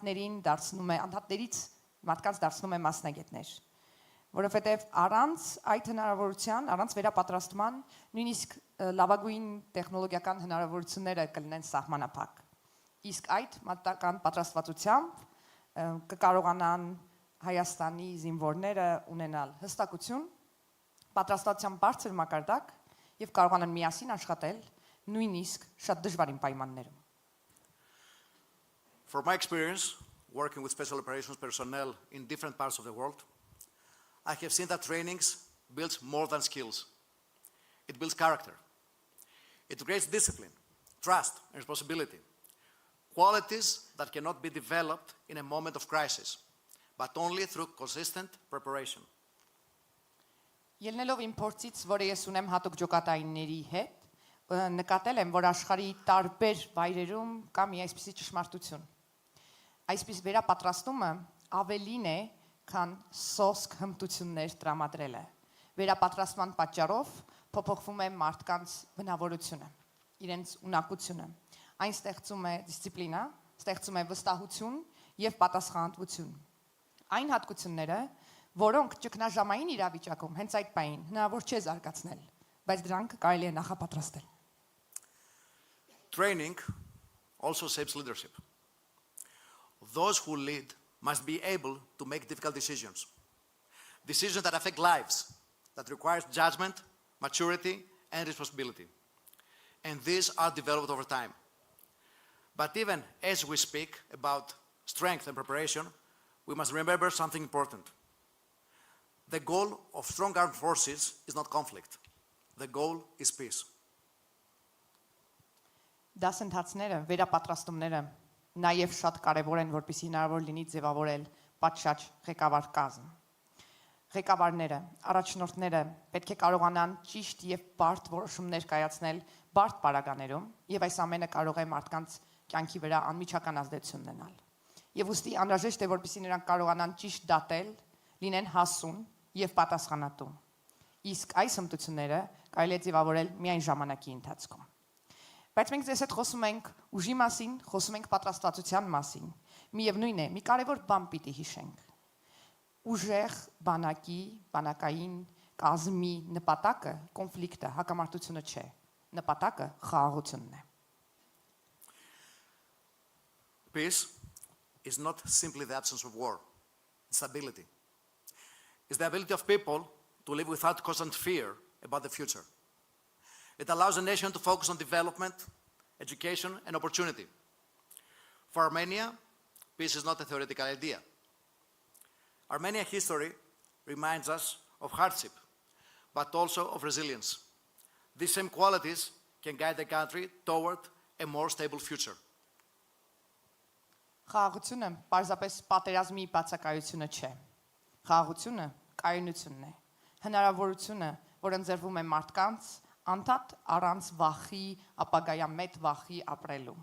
անդհատներից մարդկանց դարձնում է մասնագետներ, որովհետև առանց այդ հնարավորության, առանց վերապատրաստման, նույնիսկ լավագույն տեխնոլոգիական հնարավորությունները կլինեն սահմանափակ։ Իսկ այդ մատական պատրաստվածությամբ կկարողանան Հայաստանի զինվորները ունենալ հստակություն, պատրաստվածության բարձր մակարդակ եւ կարողանան միասին աշխատել նույնիսկ շատ դժվարին պայմաններում։ From my experience, working with special operations personnel in different parts of the world, I have seen that trainings builds more than skills. It builds character. It creates discipline, trust, and responsibility. Qualities that cannot be developed in a moment of crisis, but only through consistent preparation. Ելնելով իմ փորձից, որը ես ունեմ հատուկ ջոկատայինների հետ, նկատել եմ, որ աշխարհի տարբեր վայրերում կա մի այսպիսի ճշմարտություն։ Այսպես վերապատրաստումը ավելին է, քան սոսկ հմտություններ տրամադրելը։ Վերապատրաստման պատճառով փոփոխվում է մարդկանց բնավորությունը, իրենց ունակությունը։ Այն ստեղծում է դիսցիպլինա, ստեղծում է վստահություն եւ պատասխանատվություն։ Այն հատկությունները, որոնք ճգնաժամային իրավիճակում հենց այդ պահին հնարավոր չէ զարգացնել, բայց դրանք կարելի է նախապատրաստել։ Training also shapes leadership. Those who lead must be able to make difficult decisions. Decisions that affect lives, that requires judgment, maturity, and responsibility. And these are developed over time. But even as we speak about strength and preparation, we must remember something important. The goal of strong armed forces is not conflict. The goal is peace. Դասընթացները, վերապատրաստումները նաև շատ կարևոր են, որպեսզի հնարավոր լինի ձևավորել պատշաճ ղեկավար կազմ։ Ղեկավարները, առաջնորդները պետք է կարողանան ճիշտ եւ բարդ որոշումներ կայացնել բարդ պարագաներում, եւ այս ամենը կարող է մարդկանց կյանքի վրա անմիջական ազդեցություն ունենալ։ Եվ ուստի անհրաժեշտ է, որպեսզի նրանք կարողանան ճիշտ դատել, լինեն հասուն եւ պատասխանատու։ Իսկ այս հմտությունները կարելի է ձևավորել միայն ժամանակի ընթացքում։ Բայց մենք ձեզ հետ խոսում ենք ուժի մասին, խոսում ենք պատրաստվածության մասին։ Միևնույն է, մի կարևոր բան պիտի հիշենք։ Ուժեղ բանակի, բանակային կազմի նպատակը կոնֆլիկտը, հակամարտությունը չէ։ Նպատակը խաղաղությունն է։ Peace is not simply the absence of war, it's stability. It's the ability of people to live without constant fear about the future. It allows a nation to focus on development, education, and opportunity. For Armenia, peace is not a theoretical idea. Armenian history reminds us of hardship, but also of resilience. These same qualities can guide the country toward a more stable future. Խաղաղությունը պարզապես պատերազմի բացակայությունը չէ։ Խաղաղությունը կայունությունն է։ Հնարավորությունը, որ ընձեռվում է մարդկանց անդադ առանց վախի, ապագայամետ վախի ապրելու։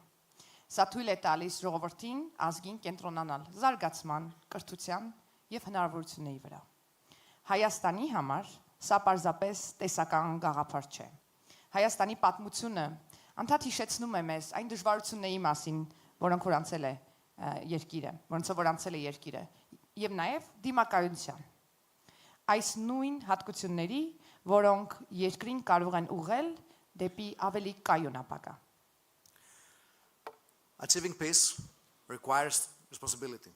Սա թույլ է տալիս ժողովրդին ազգին կենտրոնանալ զարգացման, կրթության եւ հնարավորությունների վրա։ Հայաստանի համար սա պարզապես տեսական գաղափար չէ։ Հայաստանի պատմությունը անդադ հիշեցնում է մեզ այն դժվարությունների մասին, որոնք որ անցել է երկիրը, որոնցով որ անցել է երկիրը, եւ նաեւ դիմակայության։ Այս նույն հատկությունների, որոնք երկրին կարող են ուղղել դեպի ավելի կայուն ապագա։ Achieving peace requires responsibility.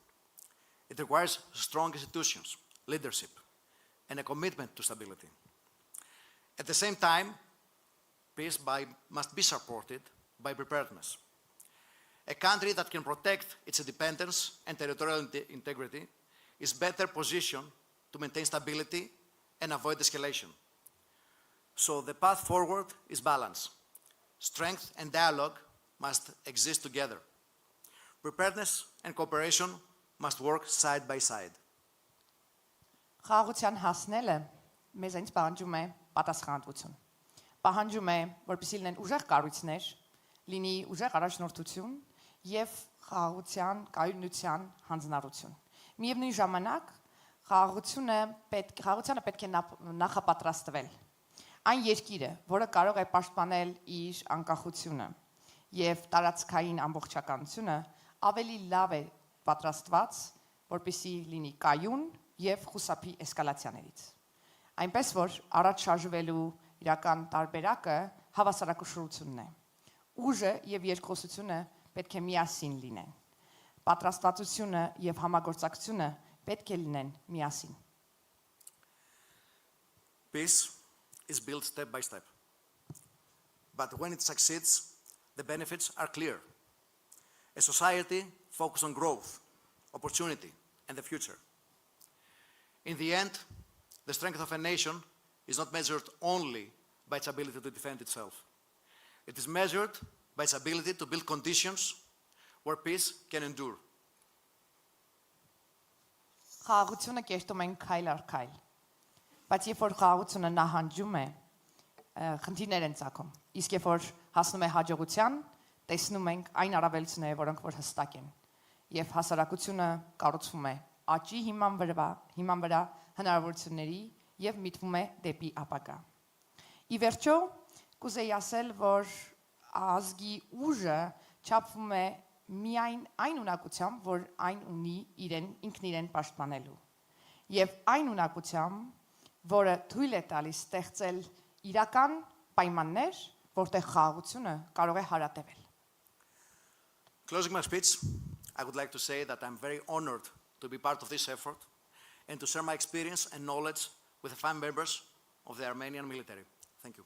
It requires strong institutions, leadership, and a commitment to stability. At the same time, peace must be supported by preparedness. A country that can protect its independence and territorial integrity is better positioned to maintain stability and avoid escalation. So the path forward is balance. Strength and dialogue must exist together. Preparedness and cooperation must work side by side. Խաղաղության հասնելը մեզ այնց պահանջում է պատասխանատվություն։ Պահանջում է, որպեսզի լինեն ուժեղ կառույցներ, լինի ուժեղ առաջնորդություն եւ խաղաղության, կայունության հանձնառություն։ Միևնույն ժամանակ խաղաղությանը պետք է նախապատրաստվել։ Այն երկիրը, որը կարող է պաշտպանել իր անկախությունը եւ տարածքային ամբողջականությունը, ավելի լավ է պատրաստված, որպեսզի լինի կայուն եւ խուսափի էսկալացիաներից։ Այնպես որ առաջ շարժվելու իրական տարբերակը հավասարակշռությունն է։ Ուժը եւ երկխոսությունը պետք է միասին լինեն։ Պատրաստվածությունը եւ համագործակցությունը պետք է լինեն միասին։ Peace is built step by step. But when it succeeds, the benefits are clear. A society focused on growth, opportunity, and the future. In the end, the strength of a nation is not measured only by its ability to defend itself. It is measured by its ability to build conditions where peace can endure. Խաղաղությունը կերտում են քայլ առ քայլ։ Բայց երբ որ խաղաղությունը նահանջում է, խնդիրներ են ծագում։ Իսկ երբ որ հասնում է հաջողության, տեսնում ենք այն առավելությունները, որոնք որ հստակ են։ Եվ հասարակությունը կառուցվում է աճի հիման վրա հնարավորությունների եւ միտվում է դեպի ապագա։ Ի վերջո, կուզեի ասել, որ ազգի ուժը չափվում է միայն այն ունակությամբ, որ այն ունի ինքն իրեն պաշտպանելու։ Եվ այն ունակությամբ, որը թույլ է տալիս ստեղծել իրական պայմաններ, որտեղ խաղաղությունը կարող է հարատևել։ Closing my speech, I would like to say that I'm very honored to be part of this effort and to share my experience and knowledge with the fine members of the Armenian military. Thank you.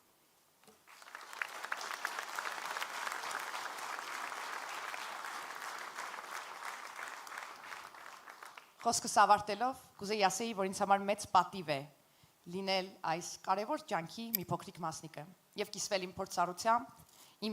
Խոսքս ավարտելով, կուզեի ասեի, որ ինձ համար մեծ պատիվ է լինել այս կարևոր ջանքի մի փոքրիկ մասնիկը եւ կիսվել իմ փորձառությամբ